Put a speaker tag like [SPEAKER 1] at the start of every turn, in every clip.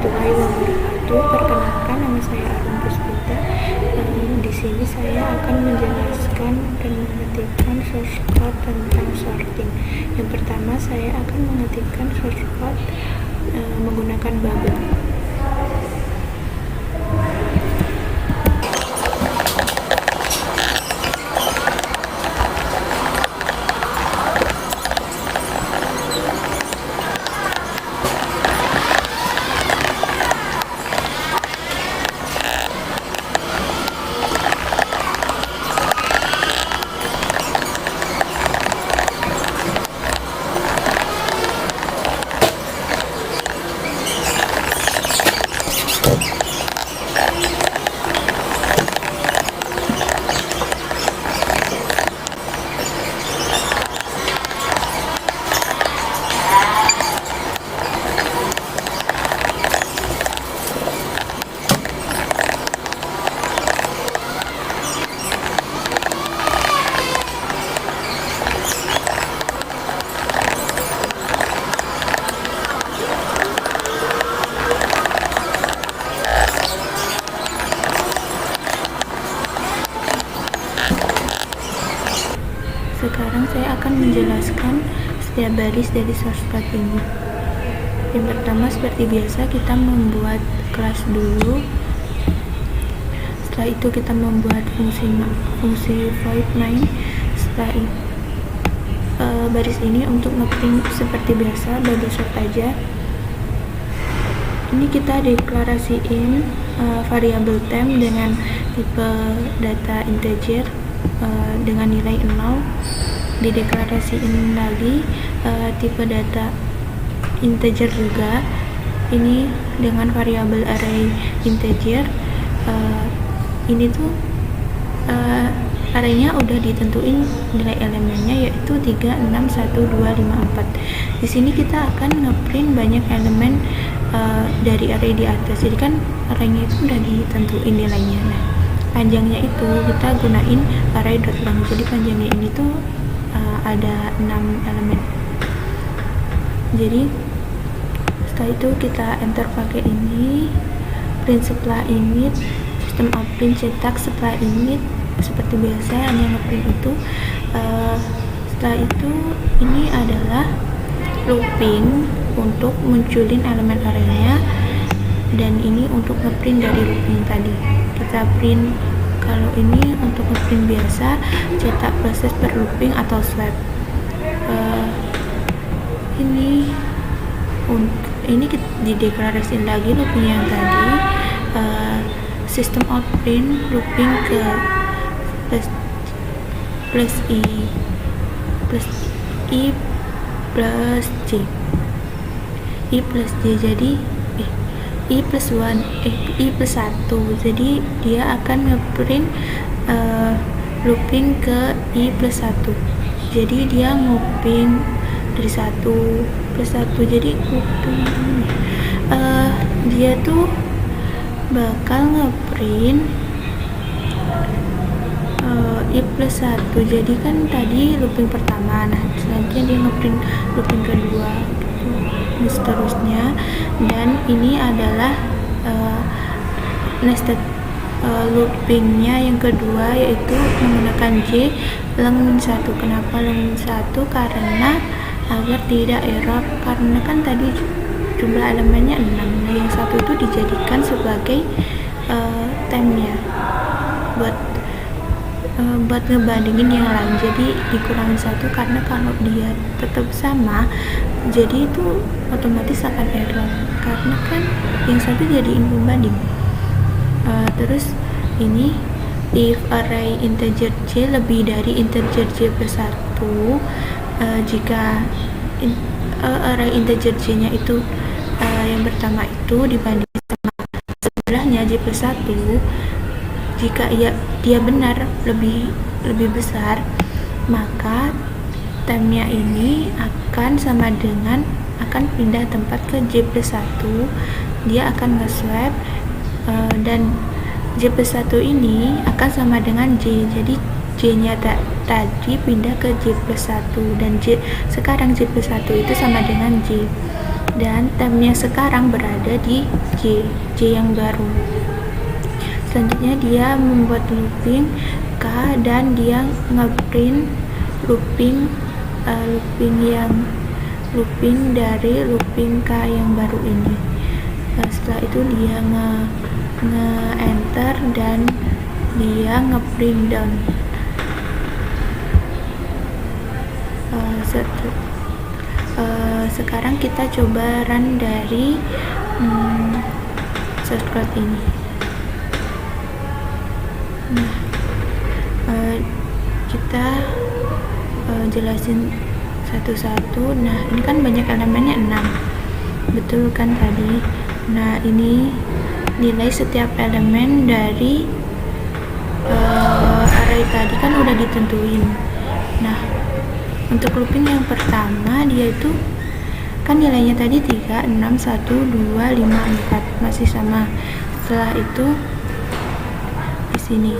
[SPEAKER 1] warahmatullahi wabarakatuh. Perkenalkan, nama saya Arun Puspita. Di sini saya akan menjelaskan dan mengetikkan source code tentang sorting. Yang pertama, saya akan mengetikkan source code menggunakan bubble. Sekarang saya akan menjelaskan setiap baris dari source code ini. Yang pertama, seperti biasa, kita membuat kelas dulu. Setelah itu kita membuat fungsi void main. Setelah itu baris ini untuk ngeprint seperti biasa, double sort aja. Ini kita deklarasiin variabel temp dengan tipe data integer dengan nilai 0. Dideklarasiin lagi tipe data integer juga, ini dengan variabel array integer. Ini tuh arraynya udah ditentuin nilai elemennya, yaitu 3, 6, 1, 2, 5, 4. Di sini kita akan ngeprint banyak elemen dari array di atas. Jadi kan arraynya itu udah ditentuin nilainya. Nah, panjangnya itu kita gunain array.length. Jadi panjangnya ini tuh ada 6 elemen. Jadi setelah itu kita enter pakai ini, print setelah init, sistem out print cetak setelah init seperti biasa, hanya ngeprint itu. Setelah itu ini adalah looping untuk munculin elemen arraynya, dan ini untuk ngeprint dari looping tadi. Kita print, kalau ini untuk ngeprint biasa, cetak proses per looping atau swap. Ini dideklarasiin lagi looping yang tadi, sistem out print looping ke plus i plus j, jadi i plus 1, jadi dia akan ngeprint looping ke i plus 1. jadi dia looping dari 1 plus 1, jadi looping dia tuh bakal ngeprint i plus 1. jadi kan tadi looping pertama, nah selanjutnya dia ngeprint looping kedua gitu, dan seterusnya. Dan ini adalah nested loopingnya yang kedua, yaitu menggunakan j length 1. Kenapa length 1? Karena agar tidak error, karena kan tadi jumlah elemennya 6. Nah, yang satu itu dijadikan sebagai tempnya buat ngebandingin yang lain, jadi dikurangin 1, karena kalau dia tetap sama, jadi itu otomatis akan error, karena kan yang satu jadiin pembanding. Terus ini if array integer j lebih dari integer j plus 1, jika array integer j nya itu yang pertama itu dibanding sama sebelahnya j plus 1, jika dia benar lebih besar, maka tempnya ini akan sama dengan, akan pindah tempat ke j plus 1. Dia akan nge-swap dan j plus 1 ini akan sama dengan j. Jadi j nya tadi pindah ke j plus 1, dan sekarang j plus 1 itu sama dengan j. dan temnya sekarang berada di J yang baru. Selanjutnya dia membuat looping K dan dia ngeprint looping dari looping K yang baru ini. Setelah itu dia nge-enter dan dia ngeprint down. Sekarang kita coba run dari source code ini. Nah, kita jelasin satu-satu. Nah, ini kan banyak elemennya 6, betul kan tadi? Nah, ini nilai setiap elemen dari array tadi kan udah ditentuin. Nah, untuk looping yang pertama dia itu kan nilainya tadi 3, 6, 1, 2, 5, 4 masih sama. Setelah itu di sini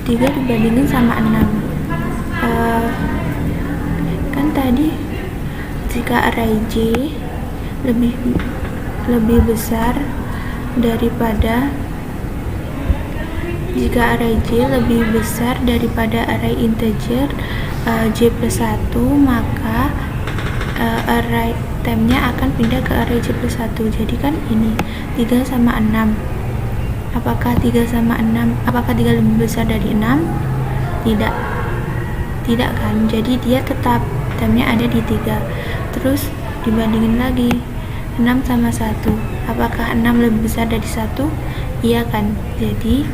[SPEAKER 1] 3 dibandingin sama 6. Kan tadi jika array J lebih besar daripada array integer J plus 1, maka array temnya akan pindah ke array J plus 1. Jadi kan ini 3 sama 6. Apakah 3 lebih besar dari 6? Tidak kan? Jadi dia tetap temnya ada di 3. Terus dibandingin lagi 6 sama 1. Apakah 6 lebih besar dari 1? Iya kan? Jadi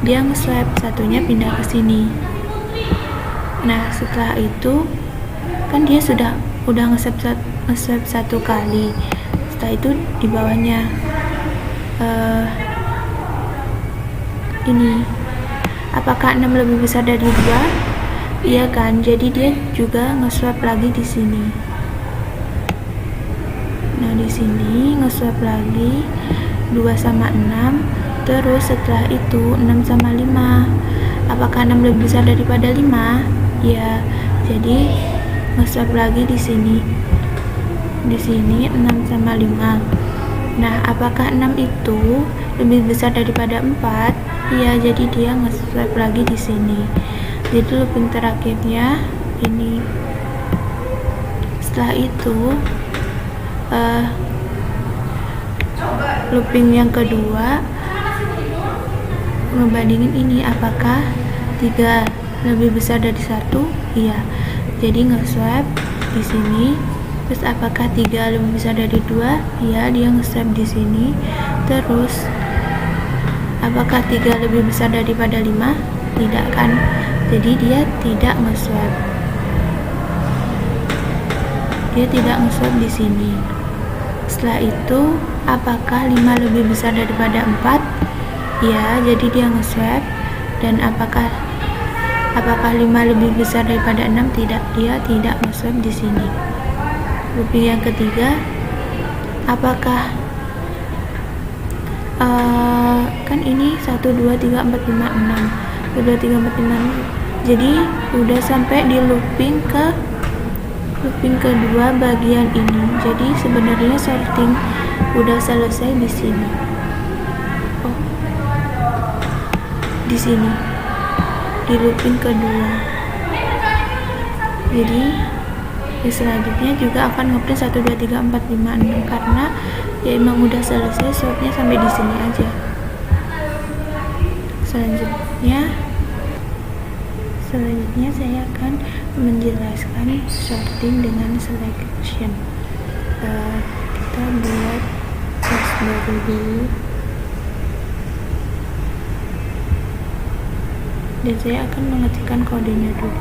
[SPEAKER 1] dia nge-swap satunya pindah ke sini. Nah, setelah itu kan dia udah nge-swap satu kali. Setelah itu di bawahnya ini, apakah 6 lebih besar dari 2? Iya kan? Jadi dia juga nge-swap lagi di sini. Nah, di sini nge-swap lagi 2 sama 6. Terus setelah itu 6 sama 5. Apakah 6 lebih besar daripada 5? Ya, jadi nge-swap lagi di sini. Di sini 6 sama 5. Nah, apakah 6 itu lebih besar daripada 4? Iya, jadi dia nge-swap lagi di sini. Jadi looping terakhirnya ini. Setelah itu looping yang kedua ngebandingin ini, apakah 3 lebih besar dari 1? Iya. Jadi nge-swap di sini. Terus apakah 3 lebih besar dari 2? Iya, dia nge-swap di sini. Terus apakah 3 lebih besar daripada 5? Tidak kan? Jadi dia tidak nge-swap. Dia tidak nge-swap di sini. Setelah itu apakah 5 lebih besar daripada 4? Ya, jadi dia nge-swap. Dan apakah 5 lebih besar daripada 6? Tidak, dia tidak nge-swap di sini. Looping yang ketiga, apakah kan ini 1, 2, 3, 4, 5, 6. 1, 2, 3, 4, 5, 6. Jadi udah sampai di looping kedua bagian ini. Jadi sebenarnya sorting udah selesai di sini. Di sini di looping kedua. Jadi selanjutnya juga akan ngeprint 1, 2, 3, 4, 5, 6 karena ya emang udah selesai sortnya sampai di sini aja. Selanjutnya saya akan menjelaskan sorting dengan selection. Kita buat kelas baru dulu. Dan saya akan mengetikkan kodenya dulu.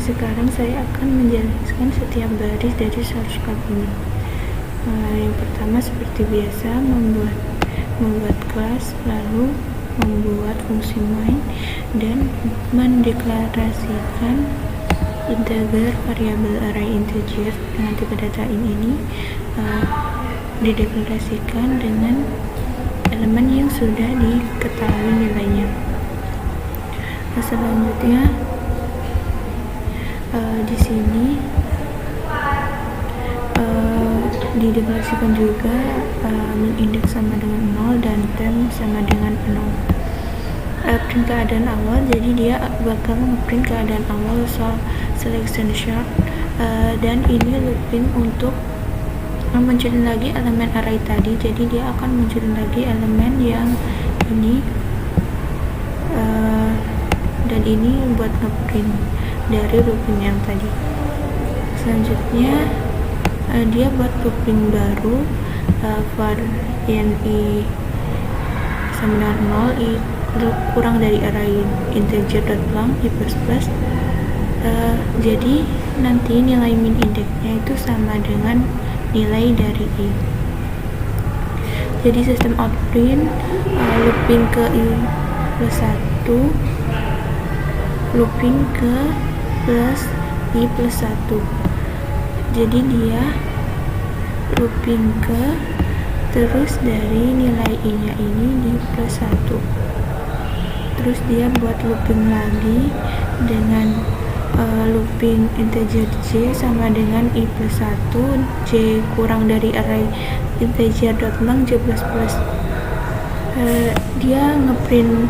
[SPEAKER 1] sekarang saya akan menjelaskan setiap baris dari source code ini. Yang pertama seperti biasa membuat kelas, lalu membuat fungsi main dan mendeklarasikan integer variabel array integer dengan tipe data ini dideklarasikan dengan elemen yang sudah diketahui nilainya. Selanjutnya di sini dideklarasikan juga min indeks sama dengan 0 dan temp sama dengan 0. Print keadaan awal, jadi dia bakal ngeprint keadaan awal selection short, dan ini looping untuk munculin lagi elemen array tadi, jadi dia akan munculin lagi elemen yang ini, dan ini buat ngeprint dari looping yang tadi. Selanjutnya dia buat looping baru, var in i sama dengan 0, i kurang dari array integer .long i plus plus. Jadi nanti nilai min indeksnya itu sama dengan nilai dari i. Jadi sistem outprint looping ke i plus 1, looping ke plus i plus 1. Jadi dia looping ke terus dari nilai i nya ini di plus 1, terus dia buat looping lagi dengan looping integer j sama dengan i plus 1, j kurang dari array integer .long j plus plus. Dia ngeprint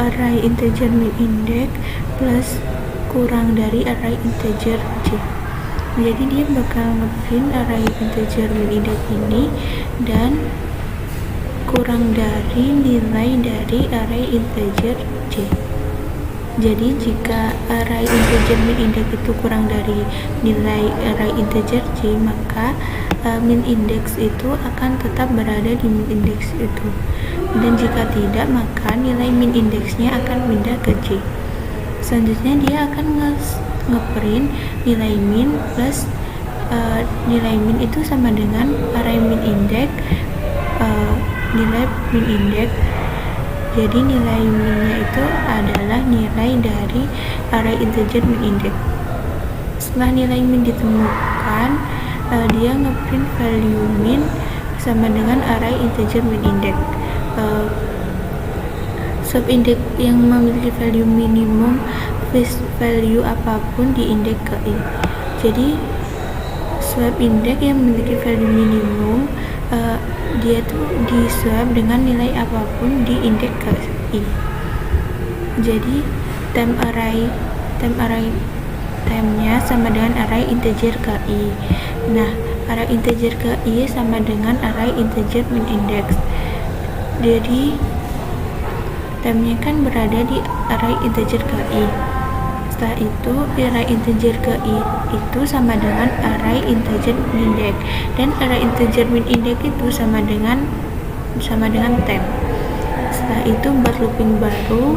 [SPEAKER 1] array integer min index plus kurang dari array integer j. Jadi dia bakal ngeprint array integer min index ini dan kurang dari nilai dari array integer j. Jadi jika array integer min index itu kurang dari nilai array integer j, maka min index itu akan tetap berada di min index itu, dan jika tidak, maka nilai min indeksnya akan pindah ke j. Selanjutnya dia akan ngeprint nilai min plus nilai min itu sama dengan array min index, nilai min index. Jadi nilai minnya itu adalah nilai dari array integer min index. Setelah nilai min ditemukan, dia ngeprint value min sama dengan array integer min index. Sub index yang memiliki value minimum value apapun di indeks ke i. Jadi swap index yang memiliki value minimum, dia tuh di swap dengan nilai apapun di indeks ke i. Jadi tempnya sama dengan array integer ke i. Nah, array integer ke i sama dengan array integer min index. Jadi tempnya kan berada di array integer ke i. Setelah itu array integer ke i itu sama dengan array integer min index, dan array integer min index itu sama dengan temp. Setelah itu buat looping baru,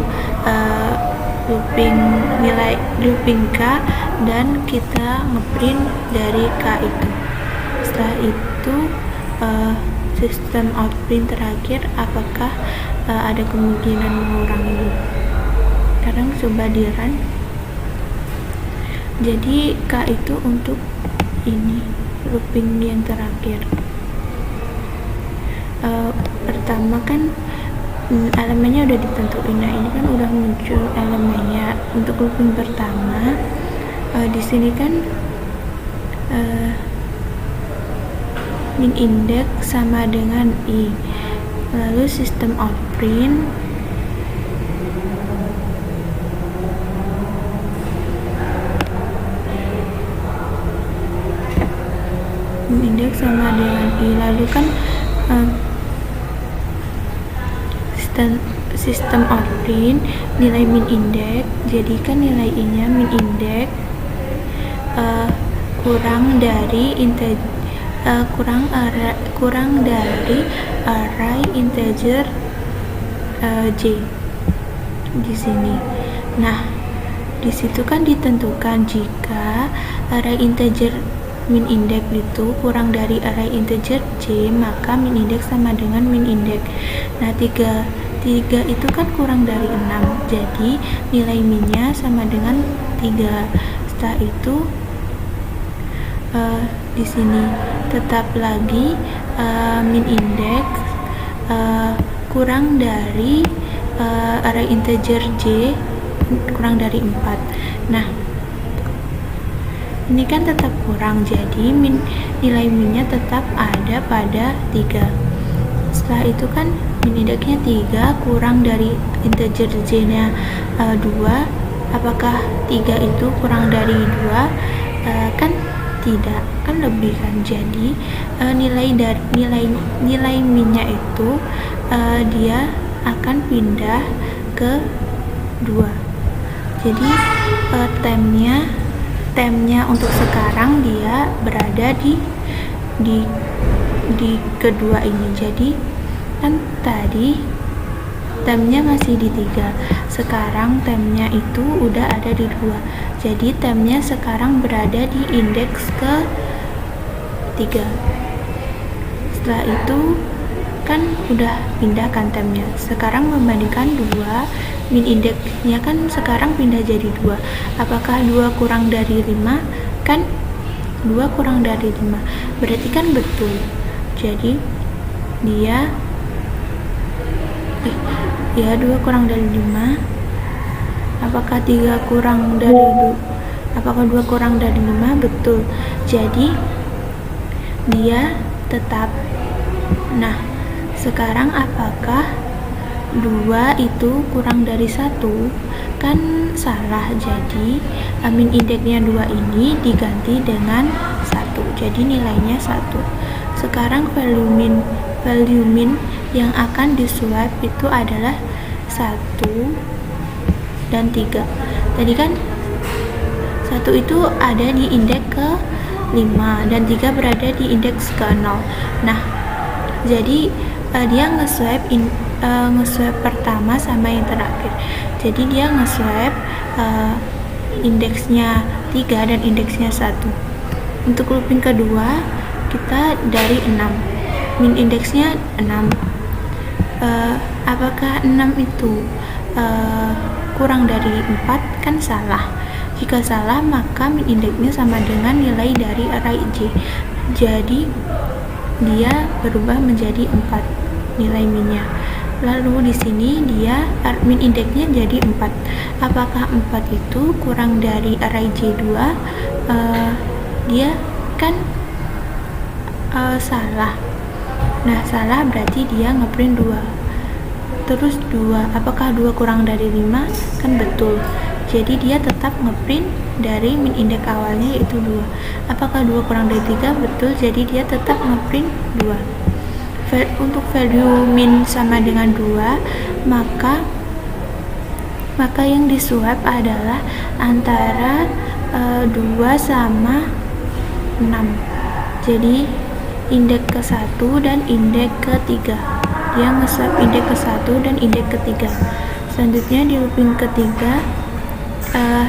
[SPEAKER 1] looping k, dan kita ngeprint dari k itu. Setelah itu sistem outprint terakhir, apakah ada kemungkinan mengurangi. Sekarang coba di run. Jadi k itu untuk ini looping yang terakhir. Pertama kan elemennya udah ditentuin. Nah, ini kan udah muncul elemennya untuk looping pertama. Di sini kan min index sama dengan i. Lalu sistem outprint min index sama dengan i. Lalu kan sistem outprint nilai min index, jadi kan nilai i nya min index kurang dari array integer j di sini. Nah, Di situ kan ditentukan jika array integer min index itu kurang dari array integer j, maka min index sama dengan min index. Nah, 3 itu kan kurang dari 6, jadi nilai minnya sama dengan 3. Setelah itu di sini tetap lagi min index kurang dari array integer j kurang dari 4. Nah, ini kan tetap kurang, jadi nilai minnya tetap ada pada 3. Setelah itu kan min indexnya 3 kurang dari integer j nya 2. Apakah 3 itu kurang dari 2? Kan tidak, kan lebih kan. Jadi nilai minnya itu dia akan pindah ke 2. Jadi temnya untuk sekarang dia berada di kedua ini. Jadi kan tadi temnya masih di 3, sekarang temnya itu udah ada di 2. Jadi temnya sekarang berada di indeks ke 3. Setelah itu kan udah pindahkan temnya. Sekarang membandingkan 2, min indeksnya kan sekarang pindah jadi 2. Apakah 2 kurang dari 5? Kan 2 kurang dari 5, berarti kan betul. Jadi dia 2 kurang dari 5. Apakah 3 kurang dari 2? Apakah 2 kurang dari 5? Betul. Jadi dia tetap. Nah, sekarang apakah 2 itu kurang dari 1? Kan salah. Jadi min indeksnya 2 ini diganti dengan 1. Jadi nilainya 1. Sekarang value min yang akan disuap itu adalah 1 dan 3. Tadi kan 1 itu ada di indeks ke 5 dan 3 berada di indeks ke 0. Nah, jadi dia nge-swap pertama sama yang terakhir. Jadi dia nge-swap indeksnya 3 dan indeksnya 1. Untuk looping kedua kita dari 6. Min indeksnya 6. Apakah 6 itu kurang dari 4? Kan salah. Jika salah, maka min indeksnya sama dengan nilai dari array j. Jadi dia berubah menjadi 4 nilai minnya. Lalu di sini dia min indeksnya jadi 4. Apakah 4 itu kurang dari array j2? Dia kan salah. Nah, salah berarti dia ngeprint 2. Terus 2, apakah 2 kurang dari 5? Kan betul. Jadi dia tetap ngeprint dari min indeks awalnya yaitu 2. Apakah 2 kurang dari 3? Betul. Jadi dia tetap ngeprint 2. Untuk value min sama dengan 2, maka yang disuap adalah antara 2 sama 6. Jadi indeks ke 1 dan indeks ke 3. Dia nge-swap indeks ke 1 dan indeks ke 3. Selanjutnya di looping ketiga,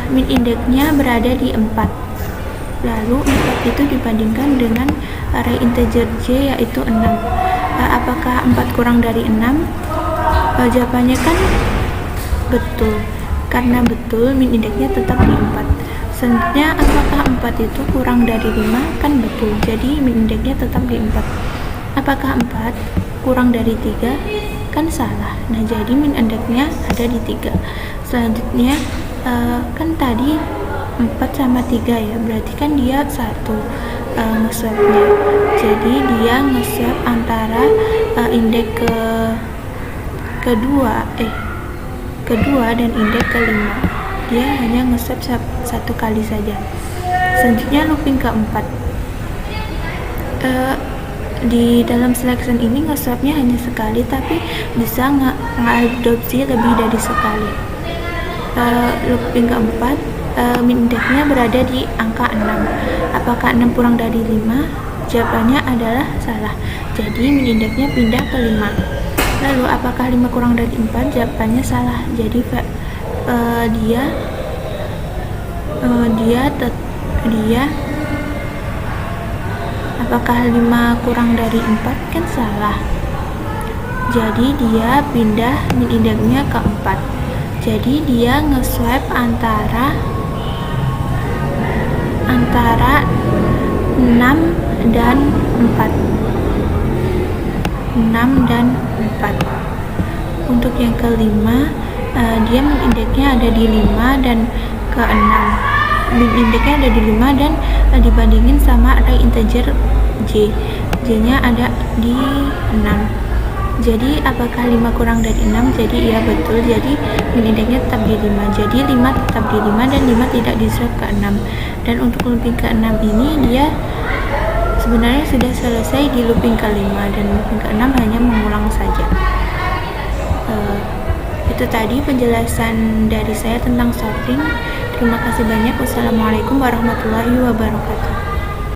[SPEAKER 1] min indeksnya berada di 4. Lalu 4 itu dibandingkan dengan array integer j yaitu 6. Apakah 4 kurang dari 6? Jawabannya kan betul. Karena betul, min indeksnya tetap di 4. Selanjutnya, apakah 4 itu kurang dari 5? Kan betul. Jadi min indeksnya tetap di 4. Apakah 4 kurang dari 3? Kan salah. Nah, jadi min indeksnya ada di 3. Selanjutnya kan tadi 4 sama 3 ya, berarti kan dia 1 nge-swapnya. Jadi dia nge-swap antara indeks kedua dan indeks ke-5. Dia hanya nge-swap 1 kali saja. Selanjutnya looping keempat. Di dalam selection ini nge-swapnya hanya sekali, tapi bisa ngadopsi lebih dari sekali. Looping keempat, min indeksnya berada di angka 6. Apakah 6 kurang dari 5? Jawabannya adalah salah. Jadi min indeksnya pindah ke 5. Lalu apakah 5 kurang dari 4? Jawabannya salah. Jadi dia dia apakah 5 kurang dari 4 kan salah, jadi dia pindah min indeksnya ke 4. Jadi dia nge-swap antara 6 dan 4. Untuk yang kelima, dia min indeksnya ada di 5 dan ke 6. Min indeksnya ada di 5 dan dibandingin sama array integer J nya ada di 6. Jadi apakah 5 kurang dari 6? Jadi iya betul, jadi min indeksnya tetap di 5. Jadi 5 tetap di 5 dan 5 tidak di swap ke 6. Dan untuk looping ke 6 ini dia sebenarnya sudah selesai di looping ke 5, dan looping ke 6 hanya mengulang saja. Itu tadi penjelasan dari saya tentang sorting. Terima kasih banyak. Wassalamualaikum warahmatullahi wabarakatuh.